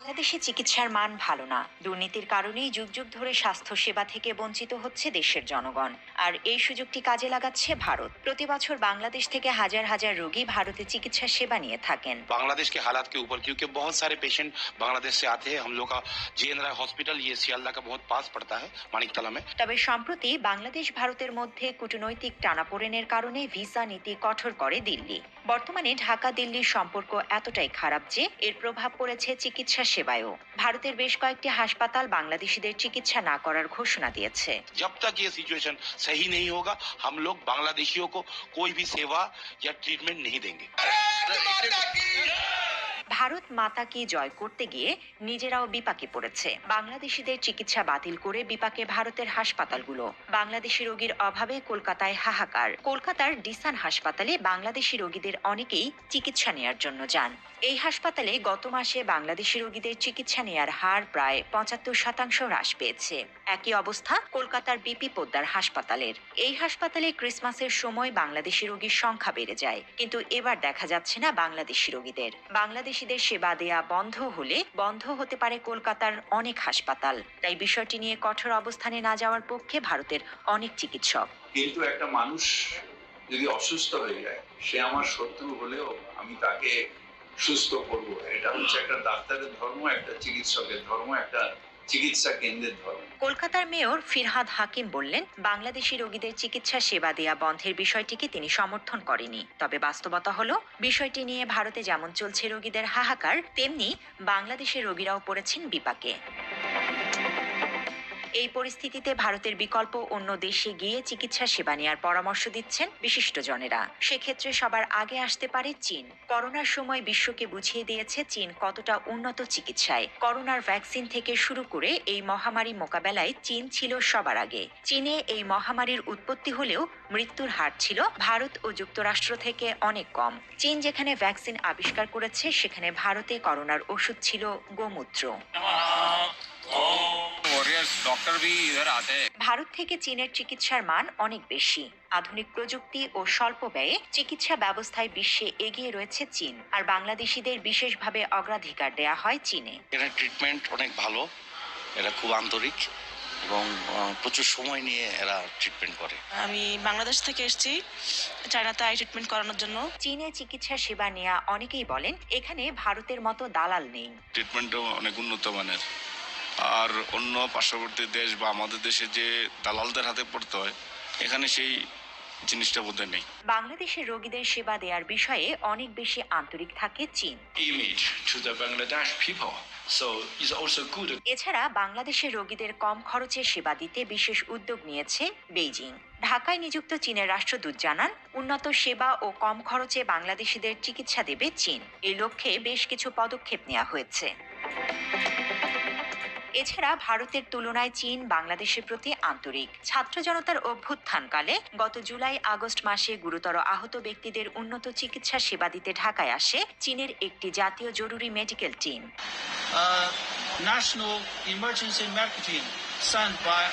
বাংলাদেশে চিকিৎসার মান ভালো না, দুর্নীতির কারণেই যুগ যুগ ধরে স্বাস্থ্য সেবা থেকে বঞ্চিত হচ্ছে দেশের জনগণ। আর এই সুযোগটি কাজে লাগাচ্ছে ভারত। প্রতি বছর বাংলাদেশ থেকে হাজার হাজার রোগী ভারতে চিকিৎসা সেবা নিয়ে থাকেন। बांग्लादेश के हालात के ऊपर क्योंकि बहुत सारे पेशेंट बांग्लादेश से आते हैं। हम लोग का जेएनआर हॉस्पिटल ये सियालदा का बहुत पास पड़ता है, मानिकतला में। তবে সম্প্রতি বাংলাদেশ ভারতের মধ্যে কূটনৈতিক টানাপোড়েনের কারণে ভিসা নীতি কঠোর করে দিল্লি। বর্তমানে ঢাকা দিল্লির সম্পর্ক এতটাই খারাপ যে এর প্রভাব পড়েছে চিকিৎসা সেবায়ও। ভারতের বেশ কয়েকটি হাসপাতাল বাংলাদেশিদের চিকিৎসা না করার ঘোষণা দিয়েছে। जब तक ये सिचुएशन सही नहीं होगा, हम लोग बांग्लादेशियों को कोई भी सेवा या ट्रीटमेंट नहीं देंगे। ভারত মাতা কি জয় করতে গিয়ে নিজেরাও বিপাকে পড়েছে। বাংলাদেশিদের চিকিৎসা বাতিল করে বিপাকে ভারতের হাসপাতালগুলো। বাংলাদেশি রোগীর অভাবে কলকাতায় হাহাকার। কলকাতার ডিসান হাসপাতালে বাংলাদেশি রোগীদের অনেকেই চিকিৎসা নেয়ার জন্য যান। এই হাসপাতালে গত মাসে বাংলাদেশি রোগীদের চিকিৎসা নেয়ার হার প্রায় ৭৫% হ্রাস পেয়েছে। একই অবস্থা কলকাতার বিপি পোদ্দার হাসপাতালের। এই হাসপাতালে ক্রিসমাসের সময় বাংলাদেশি রোগীর সংখ্যা বেড়ে যায়, কিন্তু এবার দেখা যাচ্ছে না বাংলাদেশি রোগীদের। বাংলাদেশিদের সেবা দেয়া বন্ধ হলে বন্ধ হতে পারে কলকাতার অনেক হাসপাতাল। তাই বিষয়টি নিয়ে কঠোর অবস্থানে না যাওয়ার পক্ষে ভারতের অনেক চিকিৎসক। কিন্তু একটা মানুষ যদি অসুস্থ হয়ে যায়, সে আমার শত্রু হলেও আমি তাকে সুস্থ করব। এটা হচ্ছে একটা ডাক্তারের ধর্ম, একটা চিকিৎসকের ধর্ম, একটা চিকিৎসা কেন্দ্রের ধর্ম। কলকাতার মেয়র ফিরহাদ হাকিম বললেন, বাংলাদেশি রোগীদের চিকিৎসা সেবা দেয়া বন্ধের বিষয়টিকে তিনি সমর্থন করেনি। তবে বাস্তবতা হলো, বিষয়টি নিয়ে ভারতে যেমন চলছে রোগীদের হাহাকার, তেমনি বাংলাদেশের রোগীরাও পড়েছেন বিপাকে। এই পরিস্থিতিতে ভারতের বিকল্প অন্য দেশে গিয়ে চিকিৎসা সেবা নেওয়ার পরামর্শ দিচ্ছেন বিশিষ্টজনেরা। সেক্ষেত্রে সবার আগে আসতে পারে চীন। করোনার সময় বিশ্বকে বুঝিয়ে দিয়েছে চীন কতটা উন্নত চিকিৎসায়। করোনার ভ্যাকসিন থেকে শুরু করে এই মহামারী মোকাবেলায় চীন ছিল সবার আগে। চীনে এই মহামারীর উৎপত্তি হলেও মৃত্যুর হার ছিল ভারত ও যুক্তরাষ্ট্র থেকে অনেক কম। চীন যেখানে ভ্যাকসিন আবিষ্কার করেছে, সেখানে ভারতে করোনার ওষুধ ছিল গোমূত্র। ভারত থেকে চীনের চিকিৎসার মান অনেক বেশি। আধুনিক প্রযুক্তি ও স্বল্প ব্যয়ে চিকিৎসা ব্যবস্থায় বিশ্বে এগিয়ে রয়েছে চীন। আর বাংলাদেশিদের বিশেষভাবে অগ্রাধিকার দেয়া হয় চীনে। এরা ট্রিটমেন্ট অনেক ভালো, এরা খুব আন্তরিক এবং প্রচুর সময় নিয়ে এরা ট্রিটমেন্ট করে। আমি বাংলাদেশ থেকে এসেছি চায়নাতে আই ট্রিটমেন্ট করানোর জন্য। চীনে চিকিৎসা সেবা নেওয়া অনেকেই বলেন, এখানে ভারতের মতো দালাল নেই। ট্রিটমেন্টও অনেক উন্নত মানের। আর অন্য পার্শ্ববর্তী দেশ বা আমাদের দেশে যে দালালদের হাতে পড়তে হয়, এখানে সেই জিনিসটা বোধহয় নেই। বাংলাদেশের রোগীদের সেবা দেওয়ার বিষয়ে অনেক বেশি আন্তরিক থাকে চীন। image to the Bangladesh people. So it's also good. এছাড়া বাংলাদেশের রোগীদের কম খরচে সেবা দিতে বিশেষ উদ্যোগ নিয়েছে বেইজিং। ঢাকায় নিযুক্ত চীনের রাষ্ট্রদূত জানান, উন্নত সেবা ও কম খরচে বাংলাদেশিদের চিকিৎসা দেবে চীন। এই লক্ষ্যে বেশ কিছু পদক্ষেপ নেওয়া হয়েছে। এছাড়া ভারতের তুলনায় চীন বাংলাদেশের প্রতি আন্তরিক। ছাত্র জনতার অভ্যুত্থানকালে গত জুলাই আগস্ট মাসে গুরুতর আহত ব্যক্তিদের উন্নত চিকিৎসা সেবা দিতে ঢাকায় আসে চীনের একটি জাতীয় জরুরি medical team. National emergency medical team sent by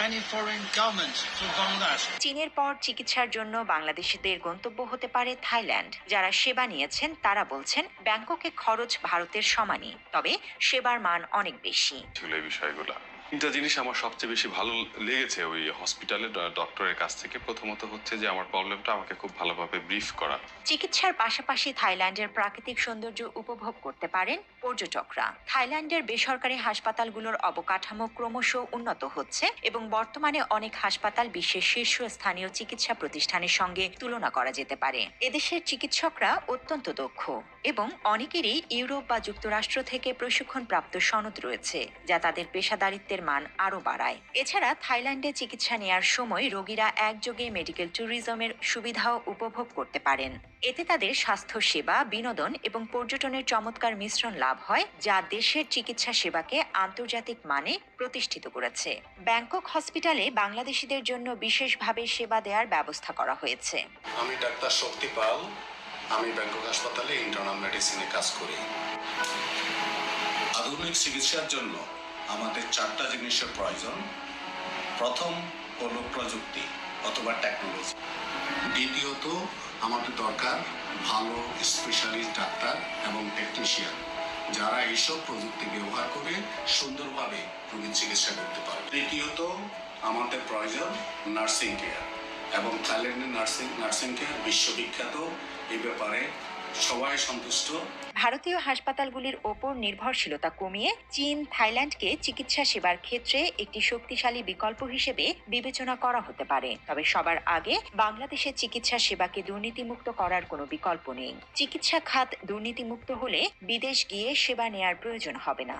any foreign government to Bangladesh. চীনের পর চিকিৎসার জন্য বাংলাদেশিদের গন্তব্য হতে পারে থাইল্যান্ড। যারা সেবা নিয়েছেন তারা বলছেন, ব্যাংককে খরচ ভারতের সমানই, তবে সেবার মান অনেক বেশি। এই বিষয়গুলো তিনটা জিনিস আমার সবচেয়ে বেশি ভালো লেগেছে ওই হসপিটালের ডক্টরের কাছ থেকে। প্রথমত হচ্ছে যে আমার প্রবলেমটা আমাকে খুব ভালোভাবে ব্রিফ করা। চিকিৎসার পাশাপাশি থাইল্যান্ডের প্রাকৃতিক সৌন্দর্য উপভোগ করতে পারেন পর্যটকরা। থাইল্যান্ডের বেসরকারি হাসপাতালগুলোর অবকাঠামো ক্রমশ উন্নত হচ্ছে এবং বর্তমানে অনেক হাসপাতাল বিশ্বের শীর্ষস্থানীয় চিকিৎসা প্রতিষ্ঠানের সঙ্গে তুলনা করা যেতে পারে। এদেশের চিকিৎসকরা অত্যন্ত দক্ষ এবং অনেকেরই ইউরোপ বা যুক্তরাষ্ট্র থেকে প্রশিক্ষণপ্রাপ্ত সনদ রয়েছে, যা তাদের পেশাদারিত্বের মান আরো বাড়ায়। এছাড়া থাইল্যান্ডে চিকিৎসা নেয়ার সময় রোগীরা একযোগে মেডিকেল ট্যুরিজমের সুবিধাও উপভোগ করতে পারেন। এতে তাদের স্বাস্থ্য সেবা, বিনোদন এবং পর্যটনের চমৎকার মিশ্রণ লাভ হয়, যা দেশের চিকিৎসা সেবাকে আন্তর্জাতিক মানে প্রতিষ্ঠিত করেছে। ব্যাংকক হসপিটালে বাংলাদেশিদের জন্য বিশেষভাবে সেবা দেওয়ার ব্যবস্থা করা হয়েছে। আমি ডাক্তার শক্তি পাল, আমি ব্যাংকক হাসপাতালে ইন্টারনাল মেডিসিনে কাজ করি। আধুনিক চিকিৎসার জন্য আমাদের 4টা জিনিসের প্রয়োজন। প্রথম হলো প্রযুক্তি অথবা টেকনোলজি। দ্বিতীয়ত আমাদের দরকার ভালো স্পেশালিস্ট ডাক্তার এবং টেকনিশিয়ান। যারা এইসব প্রযুক্তি ব্যবহার করে সুন্দরভাবে রোগীর চিকিৎসা করতে পারে। তৃতীয়ত আমাদের প্রয়োজন নার্সিং কেয়ার, এবং থাইল্যান্ডের নার্সিং কেয়ার বিশ্ববিখ্যাত। এই ব্যাপারে সবাই সন্তুষ্ট। ভারতীয় হাসপাতালগুলির ওপর নির্ভরশীলতা কমিয়ে চীন থাইল্যান্ডকে চিকিৎসা সেবার ক্ষেত্রে একটি শক্তিশালী বিকল্প হিসেবে বিবেচনা করা হতে পারে। তবে সবার আগে বাংলাদেশের চিকিৎসা সেবাকে দুর্নীতিমুক্ত করার কোনো বিকল্প নেই। চিকিৎসা খাত দুর্নীতিমুক্ত হলে বিদেশ গিয়ে সেবা নেয়ার প্রয়োজন হবে না।